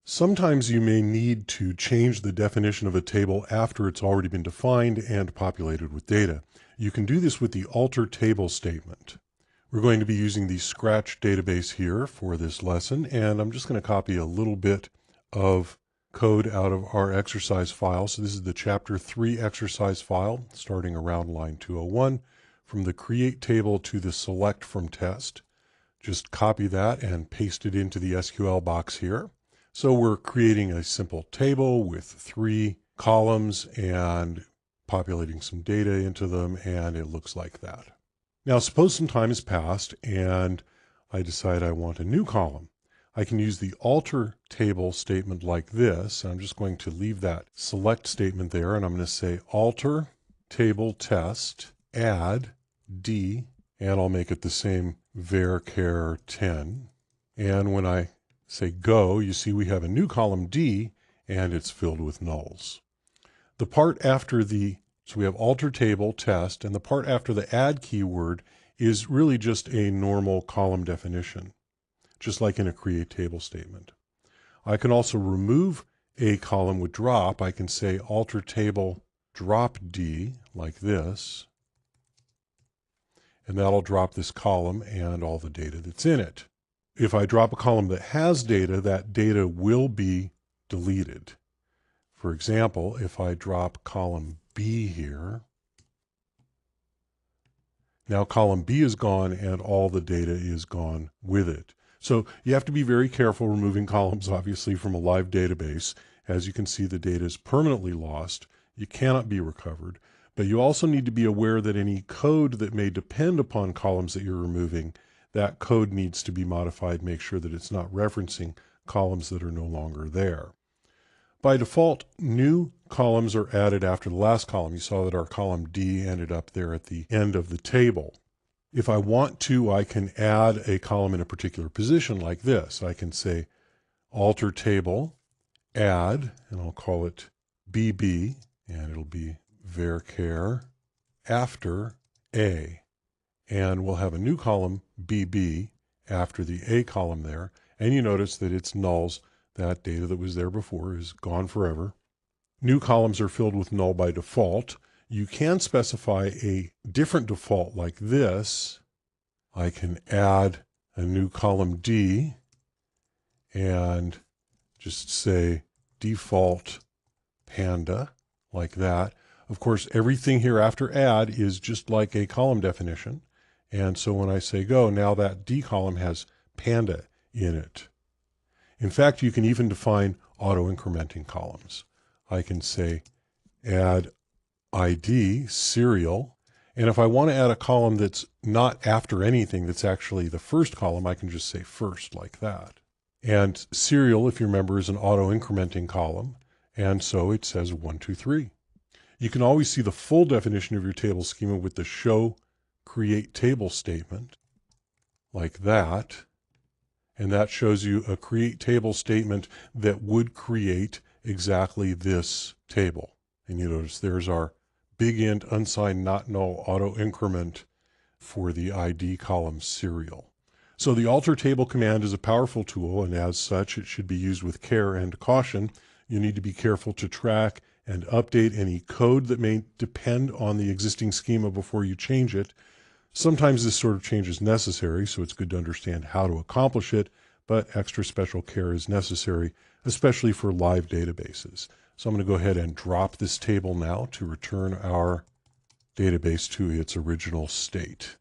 Sometimes you may need to change the definition of a table after it's already been defined and populated with data. You can do this with the alter table statement. We're going to be using the Scratch database here for this lesson, and I'm just going to copy a little bit of code out of our exercise file. So this is the chapter 3 exercise file, starting around line 201, from the create table to the select from test. Just copy that and paste it into the SQL box here. So we're creating a simple table with 3 columns and populating some data into them, and it looks like that. Now suppose some time has passed and I decide I want a new column. I can use the alter table statement like this. I'm just going to leave that select statement there, and I'm going to say alter table test add D, and I'll make it the same varchar 10. And when I say go, you see we have a new column D, and it's filled with nulls. The part after so we have alter table test, and the part after the add keyword is really just a normal column definition, just like in a create table statement. I can also remove a column with drop. I can say alter table drop D like this, and that'll drop this column and all the data that's in it. If I drop a column that has data, that data will be deleted. For example, if I drop column B here, now column B is gone and all the data is gone with it. So you have to be very careful removing columns, obviously, from a live database. As you can see, the data is permanently lost. You cannot be recovered. But you also need to be aware that any code that may depend upon columns that you're removing, that code needs to be modified, make sure that it's not referencing columns that are no longer there. By default, new columns are added after the last column. You saw that our column D ended up there at the end of the table. If I want to, I can add a column in a particular position like this. I can say alter table, add, and I'll call it BB, and it'll be varchar after A. And we'll have a new column, BB, after the A column there. And you notice that it's nulls. That data that was there before is gone forever. New columns are filled with null by default. You can specify a different default like this. I can add a new column D and just say default panda like that. Of course, everything here after add is just like a column definition. And so when I say go, now that D column has panda in it. In fact, you can even define auto-incrementing columns. I can say add ID, serial, and if I want to add a column that's not after anything, that's actually the first column, I can just say first like that. And serial, if you remember, is an auto-incrementing column, and so it says 1, 2, 3. You can always see the full definition of your table schema with the show create table statement, like that. And that shows you a create table statement that would create exactly this table. And you notice there's our big int unsigned not null auto increment for the ID column serial. So the alter table command is a powerful tool, and as such, it should be used with care and caution. You need to be careful to track and update any code that may depend on the existing schema before you change it. Sometimes this sort of change is necessary, so it's good to understand how to accomplish it, but extra special care is necessary, especially for live databases. So I'm going to go ahead and drop this table now to return our database to its original state.